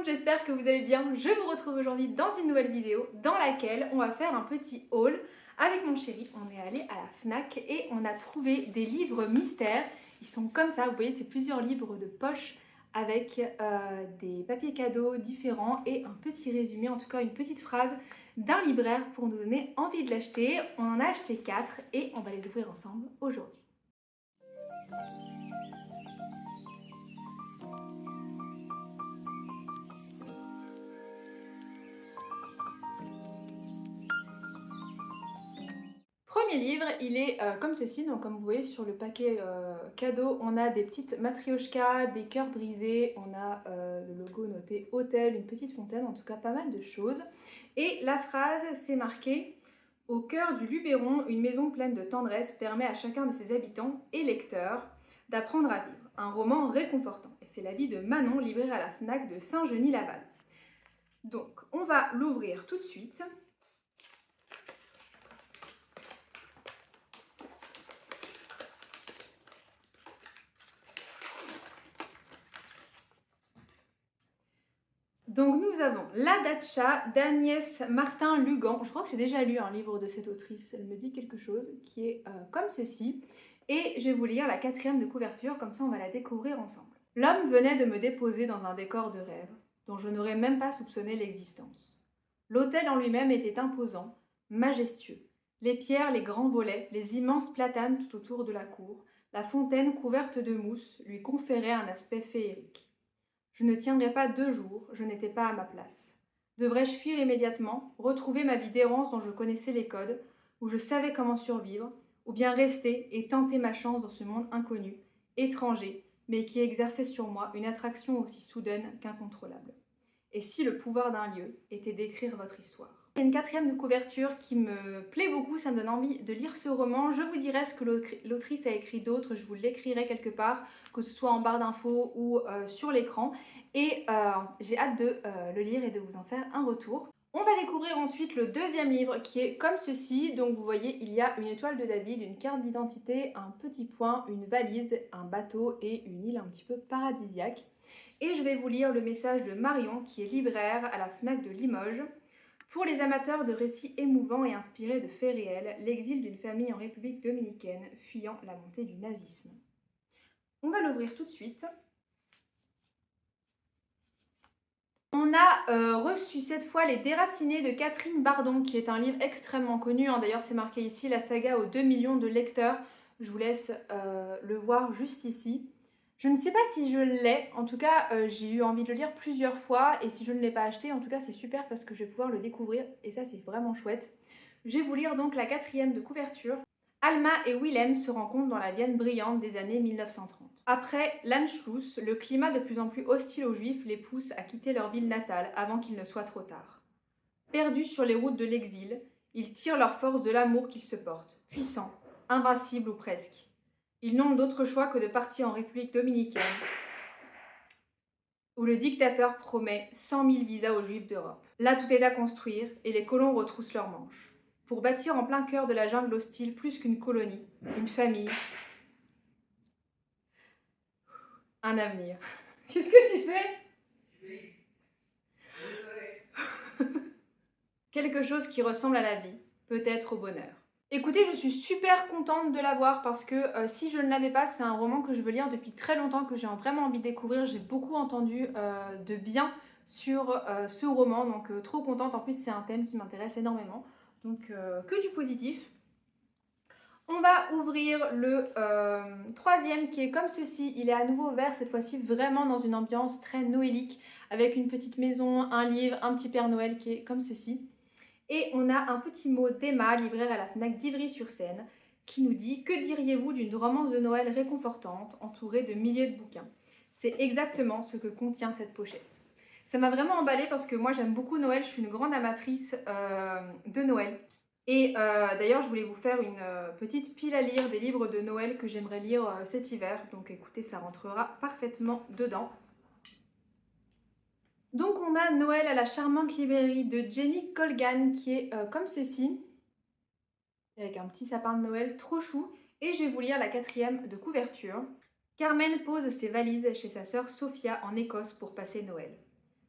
monde, j'espère que vous allez bien. Je vous retrouve aujourd'hui dans une nouvelle vidéo dans laquelle on va faire un petit haul. Avec mon chéri, on est allé à la FNAC et on a trouvé des livres mystères. Ils sont comme ça, vous voyez, c'est plusieurs livres de poche avec des papiers cadeaux différents et un petit résumé, en tout cas une petite phrase d'un libraire pour nous donner envie de l'acheter. On en a acheté 4 et on va les ouvrir ensemble aujourd'hui. Premier livre, il est comme ceci, donc comme vous voyez sur le paquet cadeau, on a des petites matrioshkas, des cœurs brisés, on a le logo noté hôtel, une petite fontaine, en tout cas pas mal de choses. Et la phrase, c'est marqué « Au cœur du Luberon, une maison pleine de tendresse permet à chacun de ses habitants et lecteurs d'apprendre à vivre. Un roman réconfortant. » Et c'est la vie de Manon, libraire à la FNAC de Saint-Genis-Laval. Donc, on va l'ouvrir tout de suite. Donc nous avons La Datcha d'Agnès Martin-Lugan. Je crois que j'ai déjà lu un livre de cette autrice, elle me dit quelque chose, qui est comme ceci. Et je vais vous lire la 4e de couverture, comme ça on va la découvrir ensemble. L'homme venait de me déposer dans un décor de rêve, dont je n'aurais même pas soupçonné l'existence. L'hôtel en lui-même était imposant, majestueux. Les pierres, les grands volets, les immenses platanes tout autour de la cour, la fontaine couverte de mousse lui conféraient un aspect féerique. Je ne tiendrais pas 2 jours, je n'étais pas à ma place. Devrais-je fuir immédiatement, retrouver ma vie d'errance dont je connaissais les codes, où je savais comment survivre, ou bien rester et tenter ma chance dans ce monde inconnu, étranger, mais qui exerçait sur moi une attraction aussi soudaine qu'incontrôlable. Et si le pouvoir d'un lieu était d'écrire votre histoire? C'est une 4e de couverture qui me plaît beaucoup, ça me donne envie de lire ce roman. Je vous dirai ce que l'autrice a écrit d'autre, je vous l'écrirai quelque part, que ce soit en barre d'infos ou sur l'écran. Et j'ai hâte de le lire et de vous en faire un retour. On va découvrir ensuite le 2e livre qui est comme ceci. Donc vous voyez, il y a une étoile de David, une carte d'identité, un petit point, une valise, un bateau et une île un petit peu paradisiaque. Et je vais vous lire le message de Marion qui est libraire à la FNAC de Limoges. Pour les amateurs de récits émouvants et inspirés de faits réels, l'exil d'une famille en République dominicaine fuyant la montée du nazisme. On va l'ouvrir tout de suite. On a reçu cette fois Les Déracinés de Catherine Bardon, qui est un livre extrêmement connu. D'ailleurs, c'est marqué ici, la saga aux 2 millions de lecteurs. Je vous laisse le voir juste ici. Je ne sais pas si je l'ai, en tout cas j'ai eu envie de le lire plusieurs fois et si je ne l'ai pas acheté, en tout cas c'est super parce que je vais pouvoir le découvrir et ça c'est vraiment chouette. Je vais vous lire donc la 4e de couverture. Alma et Willem se rencontrent dans la Vienne brillante des années 1930. Après l'Anschluss, le climat de plus en plus hostile aux Juifs les pousse à quitter leur ville natale avant qu'il ne soit trop tard. Perdus sur les routes de l'exil, ils tirent leur force de l'amour qu'ils se portent, puissants, invincibles ou presque. Ils n'ont d'autre choix que de partir en République dominicaine, où le dictateur promet 100 000 visas aux Juifs d'Europe. Là, tout est à construire et les colons retroussent leurs manches. Pour bâtir en plein cœur de la jungle hostile plus qu'une colonie, une famille, un avenir. Qu'est-ce que tu fais? Quelque chose qui ressemble à la vie, peut-être au bonheur. Écoutez, je suis super contente de l'avoir parce que si je ne l'avais pas, c'est un roman que je veux lire depuis très longtemps, que j'ai vraiment envie de découvrir. J'ai beaucoup entendu de bien sur ce roman, donc trop contente. En plus, c'est un thème qui m'intéresse énormément, donc que du positif. On va ouvrir le 3e qui est comme ceci. Il est à nouveau vert, cette fois-ci vraiment dans une ambiance très noélique, avec une petite maison, un livre, un petit Père Noël qui est comme ceci. Et on a un petit mot d'Emma, libraire à la FNAC d'Ivry-sur-Seine, qui nous dit « Que diriez-vous d'une romance de Noël réconfortante, entourée de milliers de bouquins ?» C'est exactement ce que contient cette pochette. Ça m'a vraiment emballée parce que moi j'aime beaucoup Noël, je suis une grande amatrice de Noël. Et d'ailleurs je voulais vous faire une petite pile à lire des livres de Noël que j'aimerais lire cet hiver. Donc écoutez, ça rentrera parfaitement dedans. Donc on a Noël à la charmante librairie de Jenny Colgan qui est comme ceci, avec un petit sapin de Noël trop chou. Et je vais vous lire la 4e de couverture. Carmen pose ses valises chez sa sœur Sophia en Écosse pour passer Noël.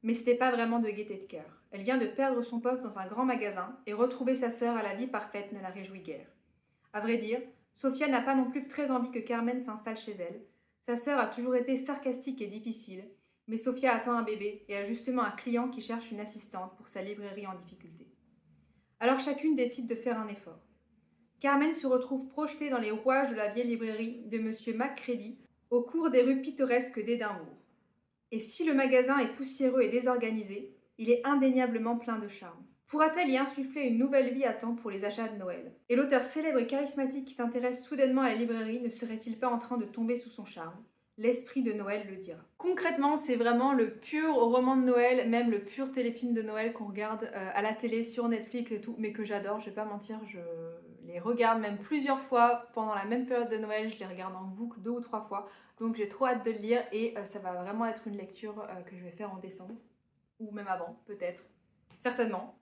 Mais c'était pas vraiment de gaieté de cœur. Elle vient de perdre son poste dans un grand magasin et retrouver sa sœur à la vie parfaite ne la réjouit guère. À vrai dire, Sofia n'a pas non plus très envie que Carmen s'installe chez elle. Sa sœur a toujours été sarcastique et difficile, mais Sofia attend un bébé et a justement un client qui cherche une assistante pour sa librairie en difficulté. Alors chacune décide de faire un effort. Carmen se retrouve projetée dans les rouages de la vieille librairie de M. Macready au cours des rues pittoresques d'Édimbourg. Et si le magasin est poussiéreux et désorganisé, il est indéniablement plein de charme. Pourra-t-elle y insuffler une nouvelle vie à temps pour les achats de Noël? Et l'auteur célèbre et charismatique qui s'intéresse soudainement à la librairie ne serait-il pas en train de tomber sous son charme? L'esprit de Noël le dira. Concrètement, c'est vraiment le pur roman de Noël, même le pur téléfilm de Noël qu'on regarde à la télé, sur Netflix et tout, mais que j'adore, je vais pas mentir, je les regarde même plusieurs fois pendant la même période de Noël, je les regarde en boucle 2 ou 3 fois, donc j'ai trop hâte de le lire et ça va vraiment être une lecture que je vais faire en décembre, ou même avant, peut-être, certainement.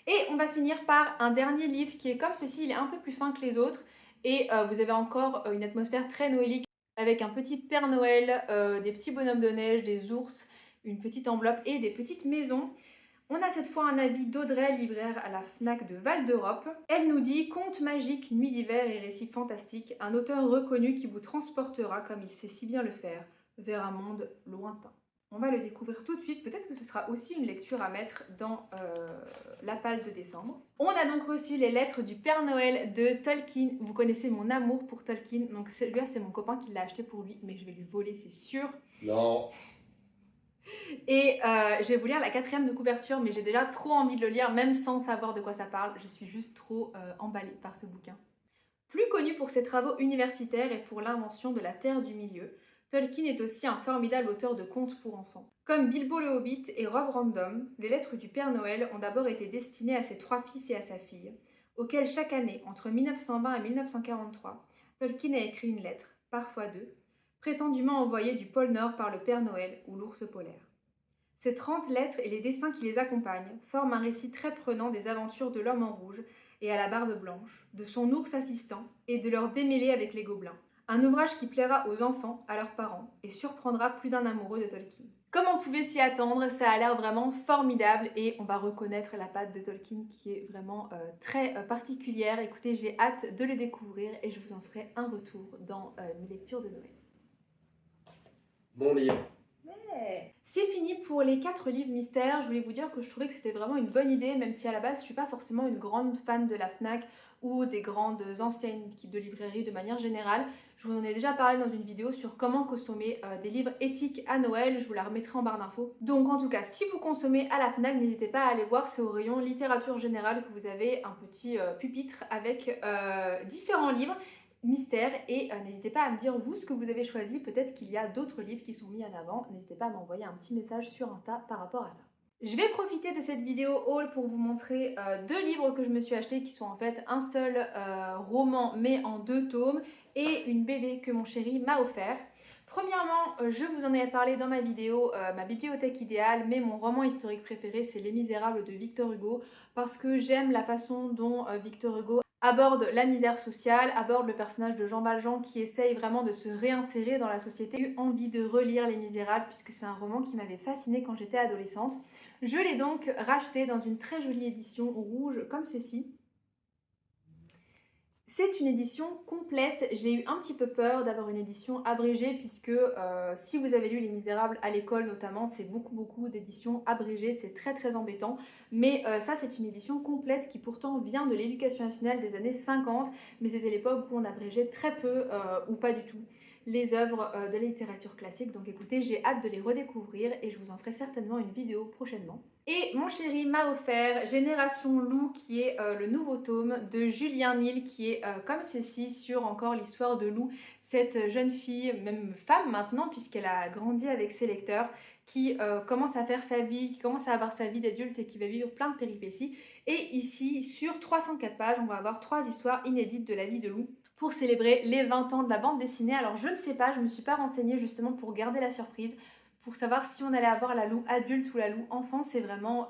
Et on va finir par un dernier livre qui est comme ceci, il est un peu plus fin que les autres, et vous avez encore une atmosphère très noélique, avec un petit Père Noël, des petits bonhommes de neige, des ours, une petite enveloppe et des petites maisons. On a cette fois un avis d'Audrey, libraire à la FNAC de Val d'Europe. Elle nous dit: Contes magiques, nuits d'hiver et récits fantastiques, un auteur reconnu qui vous transportera, comme il sait si bien le faire, vers un monde lointain. On va le découvrir tout de suite, peut-être que ce sera aussi une lecture à mettre dans la palle de décembre. On a donc reçu les lettres du Père Noël de Tolkien. Vous connaissez mon amour pour Tolkien, donc celui-là c'est mon copain qui l'a acheté pour lui, mais je vais lui voler, c'est sûr. Non. Et je vais vous lire la 4e de couverture, mais j'ai déjà trop envie de le lire, même sans savoir de quoi ça parle. Je suis juste trop emballée par ce bouquin. Plus connu pour ses travaux universitaires et pour l'invention de la Terre du Milieu, Tolkien est aussi un formidable auteur de contes pour enfants. Comme Bilbo le Hobbit et Rob Random, les lettres du Père Noël ont d'abord été destinées à ses 3 fils et à sa fille, auxquels chaque année, entre 1920 et 1943, Tolkien a écrit une lettre, parfois 2, prétendument envoyée du pôle Nord par le Père Noël ou l'ours polaire. Ces 30 lettres et les dessins qui les accompagnent forment un récit très prenant des aventures de l'homme en rouge et à la barbe blanche, de son ours assistant et de leur démêlés avec les gobelins. Un ouvrage qui plaira aux enfants, à leurs parents et surprendra plus d'un amoureux de Tolkien. Comme on pouvait s'y attendre, ça a l'air vraiment formidable et on va reconnaître la patte de Tolkien qui est vraiment très particulière. Écoutez, j'ai hâte de le découvrir et je vous en ferai un retour dans mes lectures de Noël. Bon livre. C'est fini pour les 4 livres mystères. Je voulais vous dire que je trouvais que c'était vraiment une bonne idée, même si à la base je ne suis pas forcément une grande fan de la FNAC ou des grandes enseignes de librairie de manière générale. Je vous en ai déjà parlé dans une vidéo sur comment consommer des livres éthiques à Noël, je vous la remettrai en barre d'infos. Donc en tout cas, si vous consommez à la FNAC, n'hésitez pas à aller voir, c'est au rayon littérature générale que vous avez un petit pupitre avec différents livres mystère et n'hésitez pas à me dire vous ce que vous avez choisi, peut-être qu'il y a d'autres livres qui sont mis en avant, n'hésitez pas à m'envoyer un petit message sur Insta par rapport à ça. Je vais profiter de cette vidéo haul pour vous montrer 2 livres que je me suis achetés qui sont en fait un seul roman mais en 2 tomes et une BD que mon chéri m'a offert. Premièrement, je vous en ai parlé dans ma vidéo, ma bibliothèque idéale, mais mon roman historique préféré c'est Les Misérables de Victor Hugo parce que j'aime la façon dont Victor Hugo aborde la misère sociale, aborde le personnage de Jean Valjean qui essaye vraiment de se réinsérer dans la société. J'ai eu envie de relire Les Misérables puisque c'est un roman qui m'avait fascinée quand j'étais adolescente. Je l'ai donc racheté dans une très jolie édition rouge comme ceci. C'est une édition complète, j'ai eu un petit peu peur d'avoir une édition abrégée puisque si vous avez lu Les Misérables à l'école notamment, c'est beaucoup d'éditions abrégées, c'est très embêtant. Mais ça c'est une édition complète qui pourtant vient de l'éducation nationale des années 50, mais c'était l'époque où on abrégeait très peu ou pas du tout les œuvres de la littérature classique. Donc écoutez, j'ai hâte de les redécouvrir et je vous en ferai certainement une vidéo prochainement. Et mon chéri m'a offert Génération Loup qui est le nouveau tome de Julien Nil qui est comme ceci sur encore l'histoire de Lou, cette jeune fille, même femme maintenant puisqu'elle a grandi avec ses lecteurs, qui commence à faire sa vie, qui commence à avoir sa vie d'adulte et qui va vivre plein de péripéties. Et ici, sur 304 pages, on va avoir 3 histoires inédites de la vie de Lou pour célébrer les 20 ans de la bande dessinée. Alors je ne sais pas, je ne me suis pas renseignée justement pour garder la surprise, pour savoir si on allait avoir la Lou adulte ou la Lou enfant. C'est vraiment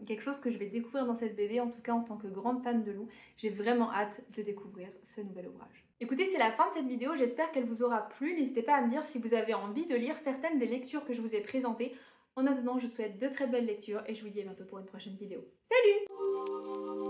quelque chose que je vais découvrir dans cette BD, en tout cas en tant que grande fan de Lou. J'ai vraiment hâte de découvrir ce nouvel ouvrage. Écoutez, c'est la fin de cette vidéo, j'espère qu'elle vous aura plu. N'hésitez pas à me dire si vous avez envie de lire certaines des lectures que je vous ai présentées En attendant, je vous souhaite de très belles lectures et je vous dis à bientôt pour une prochaine vidéo. Salut!